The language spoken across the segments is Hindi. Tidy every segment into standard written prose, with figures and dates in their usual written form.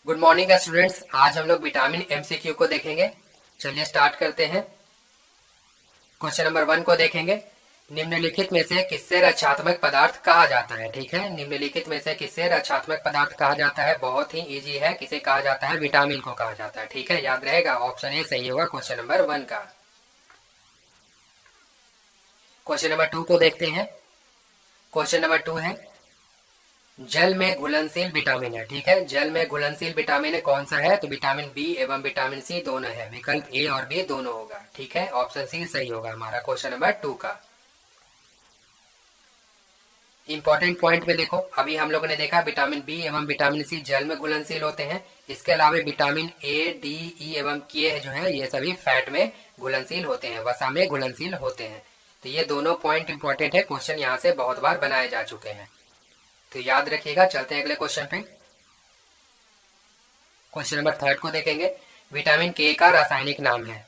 Good morning students. आज हम लोग विटामिन एमसीक्यू को देखेंगे। चलिए स्टार्ट करते हैं। क्वेश्चन नंबर 1 को देखेंगे। निम्नलिखित में से किससे रक्षात्मक पदार्थ कहा जाता है? ठीक है, निम्नलिखित में से किससे रक्षात्मक पदार्थ कहा जाता है? बहुत ही इजी है। किसे कहा जाता है? विटामिन को कहा जाता है। ठीक है, याद रहेगा। ऑप्शन ए सही होगा क्वेश्चन नंबर 1 का। क्वेश्चन नंबर 2 को देखते हैं। क्वेश्चन नंबर 2 है, जल में घुलनशील विटामिन है। ठीक है, जल में घुलनशील विटामिन कौन सा है? तो विटामिन बी एवं विटामिन सी दोनों है। विकल्प ए और बी दोनों होगा। ठीक है, ऑप्शन सी सही होगा हमारा क्वेश्चन नंबर 2 का। इंपॉर्टेंट पॉइंट में देखो, अभी हम लोगों ने देखा विटामिन बी एवं विटामिन सी जल में घुलनशील होते हैं। इसके अलावा विटामिन ए, डी, ई एवं के जो है ये सभी फैट में घुलनशील होते हैं, वसा में घुलनशील होते हैं। तो ये दोनों पॉइंट इंपॉर्टेंट है। क्वेश्चन यहाँ से बहुत बार बनाए जा चुके हैं, तो याद रखिएगा। चलते हैं अगले क्वेश्चन पे। क्वेश्चन नंबर 3 को देखेंगे। विटामिन के का रासायनिक नाम है।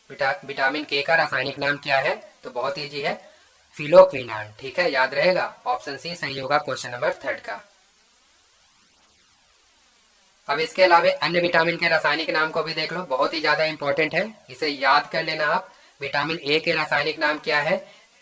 विटामिन के का रासायनिक नाम क्या है? तो बहुत इजी है, फिलोक्विनान। ठीक है, याद रहेगा। ऑप्शन सी सही होगा क्वेश्चन नंबर 3 का। अब इसके अलावा अन्य विटामिन के रासायनिक नाम को भी देख लो, बहुत ही ज्यादा इंपॉर्टेंट है, इसे याद कर लेना आप। विटामिन ए के रासायनिक नाम क्या है?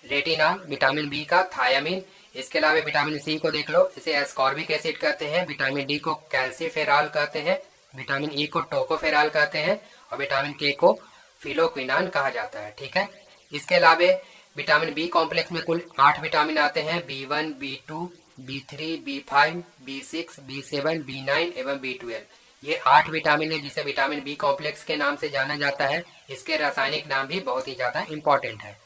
रेटिनॉल। विटामिन बी का थायामीन। इसके अलावा विटामिन सी को देख लो, इसे एस्कॉर्बिक एसिड कहते हैं। विटामिन डी को कैल्सीफेरॉल कहते हैं। विटामिन ई को टोकोफेरॉल कहते हैं। और विटामिन के को फिलोक्विनान कहा जाता है। ठीक है, इसके अलावा विटामिन बी कॉम्प्लेक्स में कुल 8 विटामिन आते हैं। B1, B2, B3, B5, B6, B7, B9 एवं B12। ये 8 विटामिन है जिसे विटामिन बी कॉम्प्लेक्स के नाम से जाना जाता है। इसके रासायनिक नाम भी बहुत ही ज्यादा इंपॉर्टेंट है।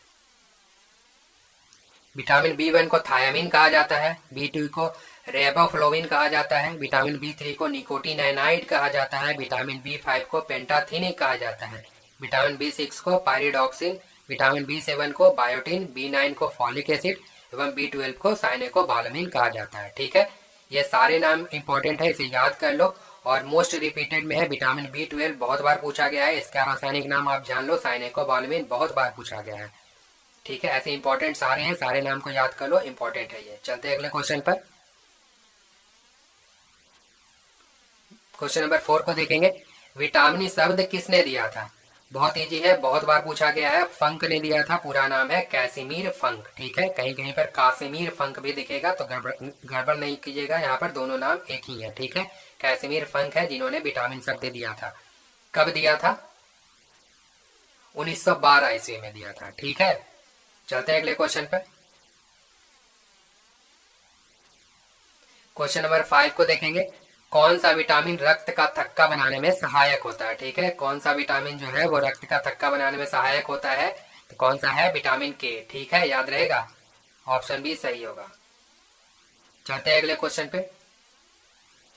विटामिन B1 को थायामीन कहा जाता है। B2 को रेबोफ्लोविन कहा जाता है। विटामिन B3 को निकोटिनाइनाइड कहा जाता है। विटामिन B5 को पेंटाथीनिक कहा जाता है। विटामिन B6 को पायरिडॉक्सिन। विटामिन B7 को बायोटिन। B9 को फॉलिक एसिड एवं B12 को साइनेकोबालामिन कहा जाता है। ठीक है, ये सारे नाम इंपॉर्टेंट है, इसे याद कर लो। और मोस्ट रिपीटेड में है विटामिन B12, बहुत बार पूछा गया है। इसका रासायनिक नाम आप जान लो, साइनेकोबालामिन, बहुत बार पूछा गया है। ठीक है, ऐसे इंपॉर्टेंट सारे हैं, सारे नाम को याद कर लो, इंपॉर्टेंट है ये। चलते हैं अगले क्वेश्चन पर। क्वेश्चन नंबर 4 को देखेंगे। विटामिन शब्द किसने दिया था? बहुत इजी है, बहुत बार पूछा गया है। फंक ने दिया था, पूरा नाम है कैसिमीर फंक। ठीक है, कहीं कहीं पर कासिमीर फंक भी दिखेगा तो गड़बड़ नहीं कीजिएगा, यहाँ पर दोनों नाम एक ही है। ठीक है, कैसिमीर फंक है जिन्होंने विटामिन शब्द दिया था। कब दिया था? 1912 ईस्वी में दिया था। ठीक है, चलते हैं अगले क्वेश्चन पर। क्वेश्चन नंबर 5 को देखेंगे। कौन सा विटामिन रक्त का थक्का बनाने में सहायक होता है? ठीक है, कौन सा विटामिन जो है वो रक्त का थक्का बनाने में सहायक होता है? तो कौन सा है? विटामिन के। ठीक है, याद रहेगा। ऑप्शन बी सही होगा। चलते हैं अगले क्वेश्चन पे।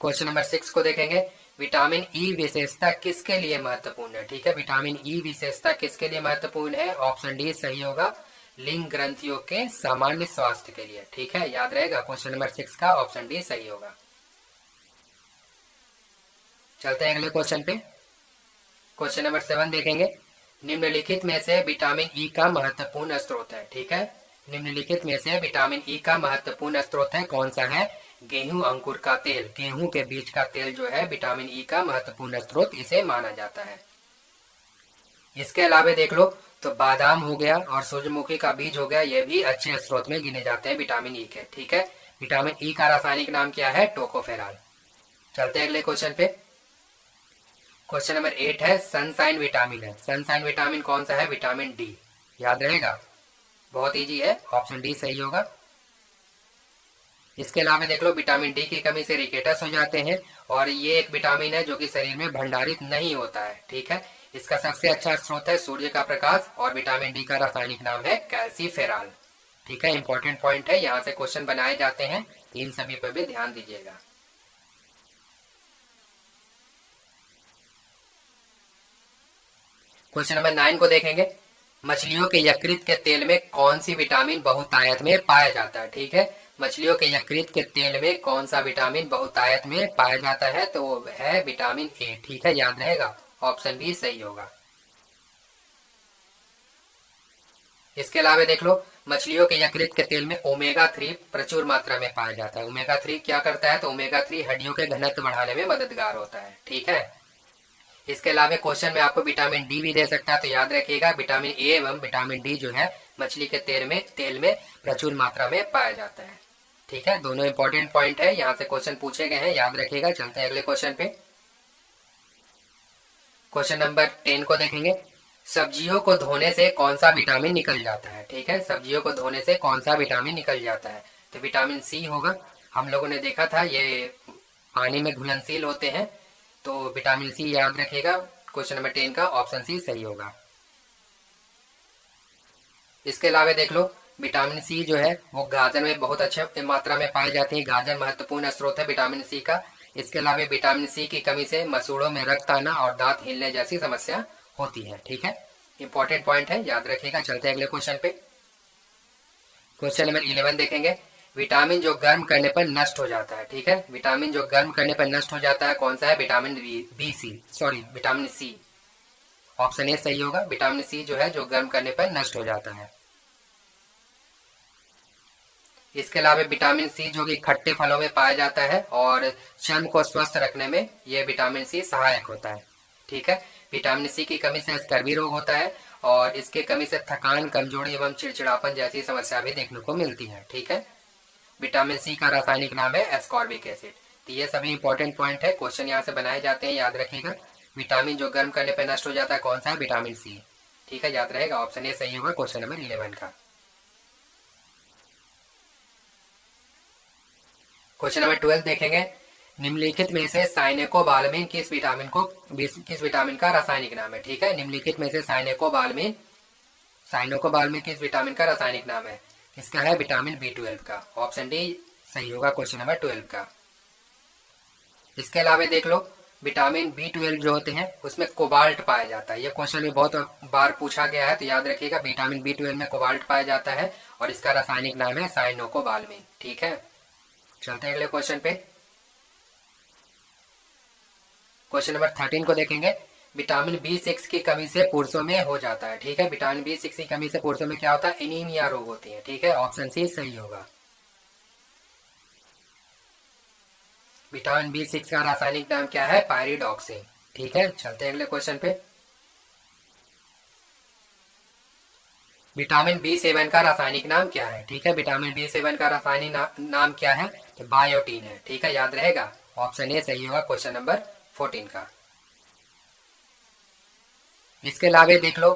क्वेश्चन नंबर 6 को देखेंगे। विटामिन ई विशेषता किसके लिए महत्वपूर्ण है? ठीक है, विटामिन ई विशेषता किसके लिए महत्वपूर्ण है? ऑप्शन डी सही होगा, लिंग ग्रंथियों के सामान्य स्वास्थ्य के लिए। ठीक है, याद रहेगा क्वेश्चन नंबर 6 का ऑप्शन डी सही होगा। चलते हैं अगले क्वेश्चन पे। क्वेश्चन नंबर 7 देखेंगे। निम्नलिखित में से विटामिन ई का महत्वपूर्ण स्रोत है। ठीक है, निम्नलिखित में से विटामिन ई का महत्वपूर्ण स्रोत है, कौन सा है? गेहूं अंकुर का तेल। गेहूं के बीज का तेल जो है विटामिन ई का महत्वपूर्ण स्रोत इसे माना जाता है। इसके अलावा देख लो तो बादाम हो गया और सूरजमुखी का बीज हो गया, ये भी अच्छे स्रोत में गिने जाते हैं विटामिन ई के। ठीक है, विटामिन ई का रासायनिक नाम क्या है? टोकोफेरॉल। चलते हैं अगले क्वेश्चन पे। क्वेश्चन नंबर 8 है, सनसाइन विटामिन है। सनसाइन विटामिन कौन सा है? Vitamin D. याद रहेगा, बहुत इजी है, ऑप्शन डी सही होगा। इसके अलावा देख लो विटामिन डी की कमी से रिकेटस हो जाते हैं और ये एक विटामिन है जो कि शरीर में भंडारित नहीं होता है। ठीक है, इसका सबसे अच्छा स्रोत है सूर्य का प्रकाश और विटामिन डी का रासायनिक नाम है कैल्सीफेरॉल। ठीक है, इंपॉर्टेंट पॉइंट है, यहाँ से क्वेश्चन बनाए जाते हैं, इन सभी पर भी ध्यान दीजिएगा। क्वेश्चन नंबर 9 को देखेंगे। मछलियों के यकृत के तेल में कौन सी विटामिन बहुतायत में पाया जाता है? ठीक है, मछलियों के यकृत के तेल में कौन सा विटामिन बहुतायत में पाया जाता है? तो वो है विटामिन ए। ठीक है, याद रहेगा, ऑप्शन बी सही होगा। इसके अलावा देख लो, मछलियों के यकृत के तेल में ओमेगा 3 प्रचुर मात्रा में पाया जाता है। ओमेगा 3 क्या करता है, तो ओमेगा 3 हड्डियों के घनत्व बढ़ाने में मददगार होता है। ठीक है। इसके अलावा क्वेश्चन में आपको विटामिन डी भी दे सकता है, तो याद रखिएगा विटामिन ए एवं विटामिन डी जो है मछली के तेल में प्रचुर मात्रा में पाया जाता है। ठीक है, दोनों इंपॉर्टेंट पॉइंट है, यहाँ से क्वेश्चन पूछे गए हैं, याद रखिएगा। चलते हैं अगले क्वेश्चन पे। क्वेश्चन नंबर 10 को देखेंगे। सब्जियों को धोने से कौन सा विटामिन निकल जाता है। ठीक है, सब्जियों को धोने से कौन सा विटामिन निकल जाता है, तो विटामिन सी होगा। हम लोगों ने देखा था ये पानी में घुलनशील होते हैं, तो विटामिन सी याद रखिएगा। क्वेश्चन नंबर 10 का ऑप्शन सी सही होगा। इसके अलावा देख लो, विटामिन सी जो है वो गाजर में बहुत अच्छे मात्रा में पाई जाती है। गाजर महत्वपूर्ण स्रोत है विटामिन सी का। इसके अलावा विटामिन सी की कमी से मसूड़ों में रक्त आना और दांत हिलने जैसी समस्या होती है। ठीक है, इंपॉर्टेंट पॉइंट है, याद रखिएगा। चलते हैं अगले क्वेश्चन पे। क्वेश्चन नंबर 11 देखेंगे। विटामिन जो गर्म करने पर नष्ट हो जाता है। ठीक है, विटामिन जो गर्म करने पर नष्ट हो जाता है कौन सा है, vitamin vitamin C. Option A सही होगा। विटामिन सी जो है जो गर्म करने पर नष्ट हो जाता है। इसके अलावा विटामिन सी जो कि खट्टे फलों में पाया जाता है और चर्म को स्वस्थ रखने में यह विटामिन सी सहायक होता है। ठीक है, विटामिन सी की कमी से स्कर्वी रोग होता है और इसके कमी से थकान, कमजोरी एवं चिड़चिड़ापन जैसी समस्या भी देखने को मिलती है। ठीक है, विटामिन सी का रासायनिक नाम है एस्कॉर्बिक एसिड। तो ये सभी इंपॉर्टेंट पॉइंट है, क्वेश्चन यहाँ से बनाए जाते हैं, याद रखिएगा। विटामिन जो गर्म करने पर नष्ट हो जाता है कौन सा है, विटामिन सी। ठीक है, याद रहेगा, ऑप्शन ए सही होगा क्वेश्चन नंबर 11 का। क्वेश्चन नंबर 12 देखेंगे। निम्नलिखित में से साइनेकोबाल्मिन किस विटामिन का रासायनिक नाम है। ठीक है, निम्नलिखित में से साइनेकोबाल्मिन किस विटामिन का रासायनिक नाम है, इसका है विटामिन B12 का। ऑप्शन डी सही होगा क्वेश्चन नंबर 12 का। इसके अलावा देख लो, विटामिन B12 जो होते हैं उसमें कोबाल्ट पाया जाता है। यह क्वेश्चन में बहुत बार पूछा गया है, तो याद रखिएगा विटामिन B12 में कोबाल्ट पाया जाता है और इसका रासायनिक नाम है साइनोकोबाल्मिन। ठीक है, चलते हैं अगले क्वेश्चन पे। क्वेश्चन नंबर 13 को देखेंगे। विटामिन B6 की कमी से पुरुषों में हो जाता है। ठीक है, विटामिन B6 की कमी से पुरुषों में क्या होता है, एनीमिया रोग होती है। ठीक है, ऑप्शन सी सही होगा। विटामिन B6 का रासायनिक नाम क्या है, पायरिडॉक्सिन। ठीक है, चलते हैं अगले क्वेश्चन पे। विटामिन B7 का रासायनिक नाम क्या है। ठीक है, विटामिन B7 का रासायनिक नाम क्या है, तो बायोटीन है। ठीक है, याद रहेगा, ऑप्शन ए सही होगा क्वेश्चन नंबर 14 का। इसके अलावा देख लो,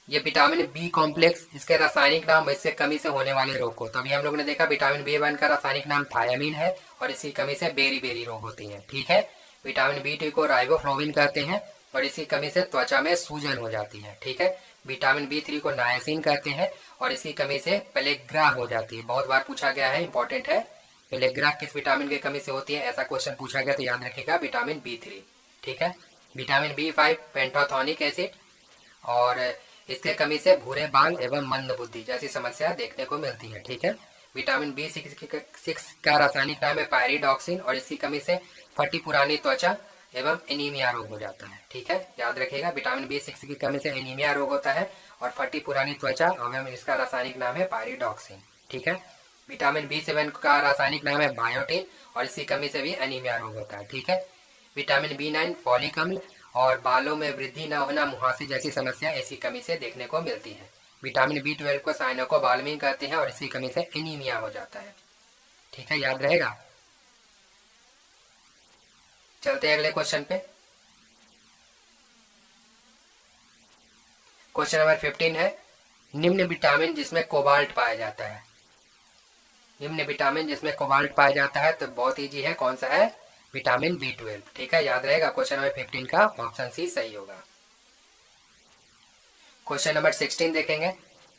ये विटामिन बी कॉम्प्लेक्स, इसके रासायनिक नाम इससे कमी से होने वाले रोग को, तभी हम लोग ने देखा विटामिन B1 का रासायनिक नाम थायामीन है और इसकी कमी से बेरी बेरी रोग होती है। ठीक है, विटामिन B2 को राइबोफ्लोविन कहते हैं और इसकी कमी से त्वचा में सूजन हो जाती है। ठीक है, विटामिन B3 को नायसिन कहते हैं और इसकी कमी से पेलेग्रा हो जाती है। बहुत बार पूछा गया है, इंपॉर्टेंट है। पेलेग्रा किस विटामिन की कमी से होती है, ऐसा क्वेश्चन पूछा गया, तो याद रखिएगा विटामिन B3। ठीक है, विटामिन B5 पेंटाथोनिक एसिड और इसके कमी से भूरे बाल एवं मंद बुद्धि जैसी समस्या देखने को मिलती है। ठीक है, विटामिन B6 का रासायनिक नाम है पायरिडॉक्सिन और इसकी कमी से फटी पुरानी त्वचा एवं एनीमिया रोग हो जाता है। ठीक है, याद रखिएगा विटामिन B6 की कमी से एनीमिया रोग होता है और फटी पुरानी त्वचा एवं इसका रासायनिक नाम है पायरिडॉक्सिन। ठीक है, विटामिन B7 का रासायनिक नाम है बायोटिन और इसकी कमी से भी एनीमिया रोग होता है। ठीक है, विटामिन B9 फॉलिक अम्ल और बालों में वृद्धि न होना, मुहासे जैसी समस्या इसकी कमी से देखने को मिलती है। विटामिन B12 को साइनोकोबाल्मिन कहते हैं और इसकी कमी से एनीमिया हो जाता है। ठीक है, याद रहेगा। चलते हैं अगले क्वेश्चन पे। क्वेश्चन नंबर 15 है। निम्न विटामिन जिसमें कोबाल्ट पाया जाता है। निम्न विटामिन जिसमें कोबाल्ट पाया जाता है, तो बहुत ईजी है, कौन सा है, विटामिन B12। ठीक है, याद रहेगा क्वेश्चन नंबर 15 का ऑप्शन सी सही होगा। क्वेश्चन नंबर 16 देखेंगे।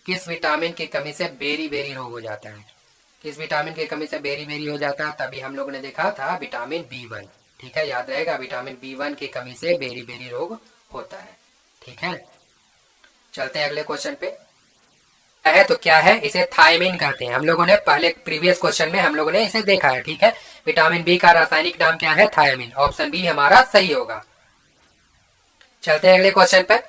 किस विटामिन की कमी से बेरी बेरी रोग हो जाता है। किस विटामिन की कमी से बेरी बेरी हो जाता है, तभी हम लोगों ने देखा था विटामिन B1। ठीक है, याद रहेगा विटामिन B1 की कमी से बेरी बेरी रोग होता है। ठीक है, चलते हैं अगले क्वेश्चन पे। है तो क्या है, इसे थायमिन कहते हैं। हम लोगों ने पहले प्रीवियस क्वेश्चन में हम लोगों ने इसे देखा है। ठीक है, विटामिन बी का रासायनिक नाम क्या है, थायमिन। ऑप्शन बी हमारा सही होगा। चलते हैं अगले क्वेश्चन पे।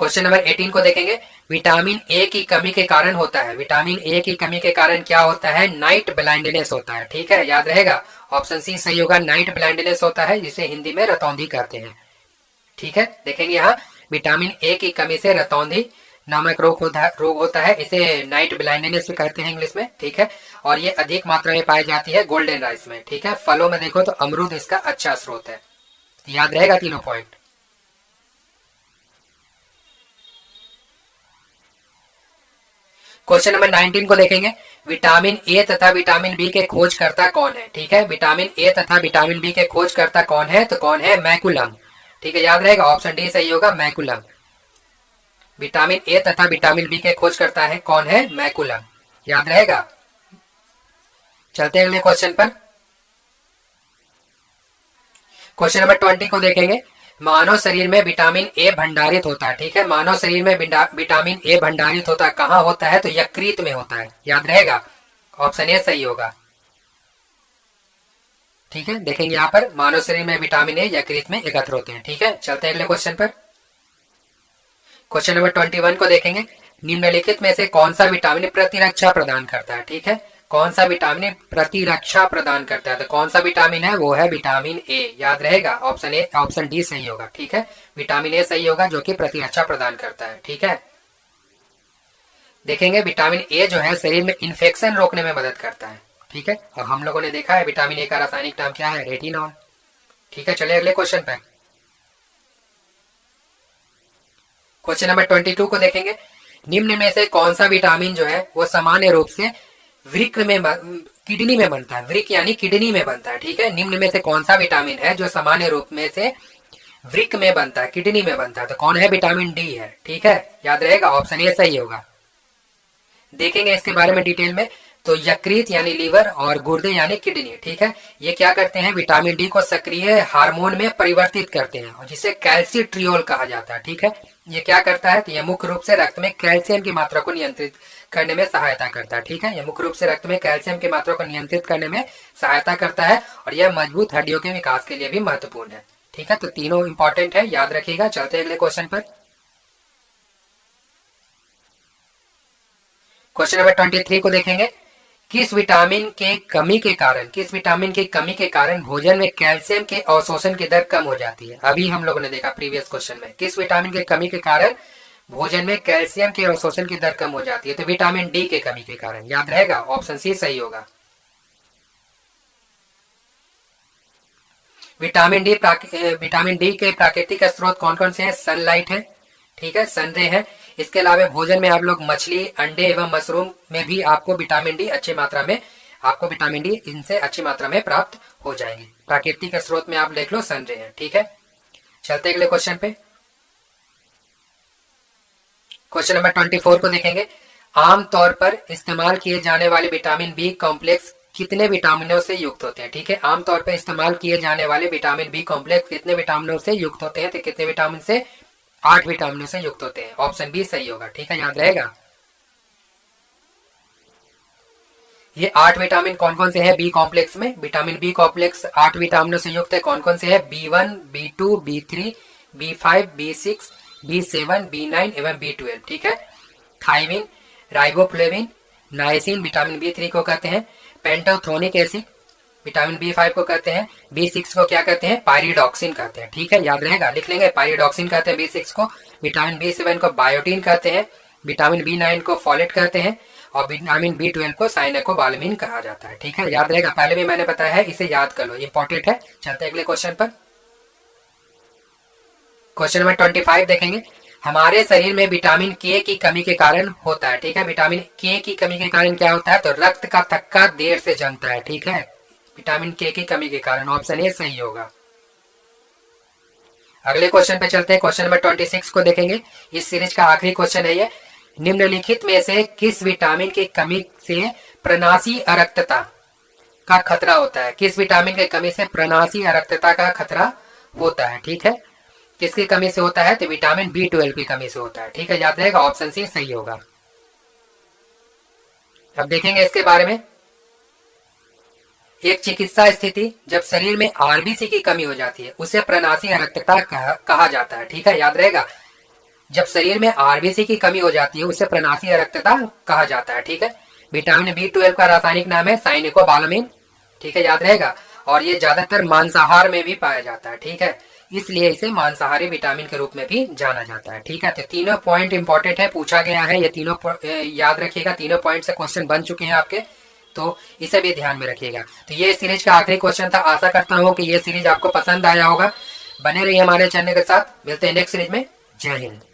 क्वेश्चन नंबर 18 को देखेंगे। विटामिन ए की कमी के कारण होता है, विटामिन ए की कमी के कारण क्या होता है? नाइट ब्लाइंडनेस होता है। ठीक है, याद रहेगा, ऑप्शन सी सही होगा। नाइट ब्लाइंडनेस होता है जिसे हिंदी में रतौंधी कहते हैं। ठीक है, देखेंगे यहाँ विटामिन ए की कमी से रतौंधी नामक रोग होता है, इसे नाइट ब्लाइंडनेस भी कहते हैं इंग्लिश में। ठीक है, और ये अधिक मात्रा में पाई जाती है गोल्डन राइस में। ठीक है, फलों में देखो तो अमरूद इसका अच्छा स्रोत है। याद रहेगा तीनों पॉइंट। क्वेश्चन नंबर 19 को देखेंगे। विटामिन ए तथा विटामिन बी के खोजकर्ता कौन है? ठीक है, विटामिन ए तथा विटामिन बी के खोजकर्ता कौन है? तो कौन है? मैकुलम। ठीक है, याद रहेगा, ऑप्शन डी सही होगा, मैकुलम। विटामिन ए तथा विटामिन बी के खोजकर्ता है कौन है? मैकुलम। याद रहेगा। चलते हैं अगले क्वेश्चन पर। क्वेश्चन नंबर 20 को देखेंगे। मानव शरीर में विटामिन ए भंडारित होता है। ठीक है, मानव शरीर में विटामिन ए भंडारित होता है, कहाँ होता है? तो यकृत में होता है। याद रहेगा, ऑप्शन ए सही होगा। ठीक है, देखेंगे यहाँ पर मानव शरीर में विटामिन ए यकृत में एकत्र होते हैं। ठीक है, चलते हैं अगले क्वेश्चन पर। क्वेश्चन नंबर 21 को देखेंगे। निम्नलिखित में से कौन सा विटामिन प्रतिरक्षा प्रदान करता है? ठीक है, कौन सा विटामिन प्रतिरक्षा प्रदान करता है? तो कौन सा विटामिन है? वो है विटामिन ए। याद रहेगा, ऑप्शन ए, ऑप्शन डी सही होगा। ठीक है, विटामिन ए सही होगा जो कि प्रतिरक्षा प्रदान करता है। ठीक है, देखेंगे विटामिन ए जो है शरीर में इन्फेक्शन रोकने में मदद करता है। ठीक है, और हम लोगों ने देखा है विटामिन ए का रासायनिक नाम क्या है? रेटिनॉल। ठीक है, चलिए अगले क्वेश्चन पे। क्वेश्चन नंबर 22 को देखेंगे। निम्न में से कौन सा विटामिन जो है वो सामान्य रूप से वृक्क में किडनी में बनता है? वृक्क यानी किडनी में बनता है। ठीक है, निम्न में से कौन सा विटामिन है जो सामान्य रूप में से वृक्क में बनता है, किडनी में बनता है? तो कौन है? विटामिन डी है। ठीक है, याद रहेगा, ऑप्शन ए सही होगा। देखेंगे इसके बारे में डिटेल में। तो यकृत यानी लीवर और गुर्दे यानी किडनी। ठीक है, ये क्या करते हैं? विटामिन डी को सक्रिय हार्मोन में परिवर्तित करते हैं और जिसे कैल्सिट्रियोल कहा जाता है। ठीक है, ये क्या करता है? तो ये मुख्य रूप से रक्त में कैल्शियम की मात्रा को नियंत्रित करने में सहायता करता है। ठीक है, ये मुख्य रूप से रक्त में कैल्शियम की मात्रा को नियंत्रित करने में सहायता करता है और यह मजबूत हड्डियों के विकास के लिए भी महत्वपूर्ण है। ठीक है, तो तीनों इंपॉर्टेंट है, याद रखिएगा। चलते हैं अगले क्वेश्चन पर। क्वेश्चन नंबर 23 को देखेंगे। किस विटामिन के कमी के कारण, किस विटामिन की कमी के कारण भोजन में कैल्शियम के अवशोषण की दर कम हो जाती है? अभी हम लोगों ने देखा प्रीवियस क्वेश्चन में, किस विटामिन की कमी के कारण भोजन में कैल्शियम के अवशोषण की दर कम हो जाती है? तो विटामिन डी के कमी के कारण। याद रहेगा, ऑप्शन सी सही होगा। विटामिन डी के प्राकृतिक स्रोत कौन कौन से हैं? सनलाइट है, ठीक है, सनरे है। इसके अलावा भोजन में आप लोग मछली, अंडे एवं मशरूम में भी आपको विटामिन डी अच्छी मात्रा में, आपको विटामिन डी इनसे अच्छी मात्रा में प्राप्त हो जाएंगे। प्राकृतिक स्रोत में आप देख लो सनरे है। ठीक है, चलते अगले क्वेश्चन पे। क्वेश्चन नंबर 24 को देखेंगे। आमतौर पर इस्तेमाल किए जाने वाले विटामिन बी कॉम्प्लेक्स कितने विटामिनों से युक्त होते हैं? ठीक है, आमतौर पर इस्तेमाल किए जाने वाले विटामिन बी कॉम्प्लेक्स कितने विटामिनों से युक्त होते हैं? तो कितने विटामिन से? 8 विटामिनों से युक्त होते हैं। ऑप्शन बी सही होगा। ठीक है, याद रहेगा। ये 8 विटामिन कौन कौन से हैं बी कॉम्प्लेक्स में? विटामिन बी कॉम्प्लेक्स 8 विटामिनों से युक्त है। कौन कौन से हैं? B1, B2, B3, B5, B6, B7, B9 एवं B12। ठीक है, thymine, riboflavin, niacin vitamin B3 को कहते हैं। पेंटोथोनिक एसिड विटामिन B5 को कहते हैं। B6 को क्या कहते हैं? पायरिडॉक्सिन कहते हैं। ठीक है, याद रहेगा, लिख लेंगे। पायरिडॉक्सिन कहते हैं B6 को। विटामिन B7 को बायोटीन कहते हैं। विटामिन B9 को फॉलेट कहते हैं और विटामिन B12 को साइनेकोबाल्मिन कहा जाता है। ठीक है, याद रहेगा, पहले भी मैंने बताया है, इसे याद कर लो, इंपॉर्टेंट है। चलते अगले क्वेश्चन पर। क्वेश्चन नंबर 25 देखेंगे। हमारे शरीर में विटामिन के की कमी के कारण होता है। ठीक है, विटामिन के की कमी के कारण क्या होता है? तो रक्त का थक्का देर से जमता है। ठीक है, विटामिन के की कमी के कारण। ऑप्शन ए सही होगा। अगले क्वेश्चन पे चलते हैं। क्वेश्चन नंबर 26 को देखेंगे। इस सीरीज का आखिरी क्वेश्चन है ये। निम्नलिखित में से किस विटामिन की कमी से प्रनासी अरक्तता का खतरा होता है? किस विटामिन की कमी से प्रनासी अरक्तता का खतरा होता है? ठीक है, किसकी कमी से होता है? तो विटामिन B12 की कमी से होता है। ठीक है, याद रहेगा, ऑप्शन सी सही होगा। अब देखेंगे इसके बारे में। एक चिकित्सा स्थिति जब शरीर में आरबीसी की कमी हो जाती है उसे प्रनासी अरक्तता कहा जाता है। ठीक है, याद रहेगा, जब शरीर में आरबीसी की कमी हो जाती है उसे प्रनासी रक्तता कहा जाता है। ठीक है, विटामिन B12 का रासायनिक नाम है साइनिकोबालामिन। ठीक है, याद रहेगा। और ये ज्यादातर मांसाहार में भी पाया जाता है। ठीक है, इसलिए इसे मांसाहारी विटामिन के रूप में भी जाना जाता है। ठीक है, तो तीनों पॉइंट इंपॉर्टेंट है, पूछा गया है। ये तीनों याद रखिएगा, तीनों पॉइंट से क्वेश्चन बन चुके हैं आपके, तो इसे भी ध्यान में रखिएगा। तो ये सीरीज का आखिरी क्वेश्चन था। आशा करता हूँ कि ये सीरीज आपको पसंद आया होगा। बने रहिए हमारे चैनल के साथ। मिलते हैं नेक्स्ट सीरीज में। जय हिंद।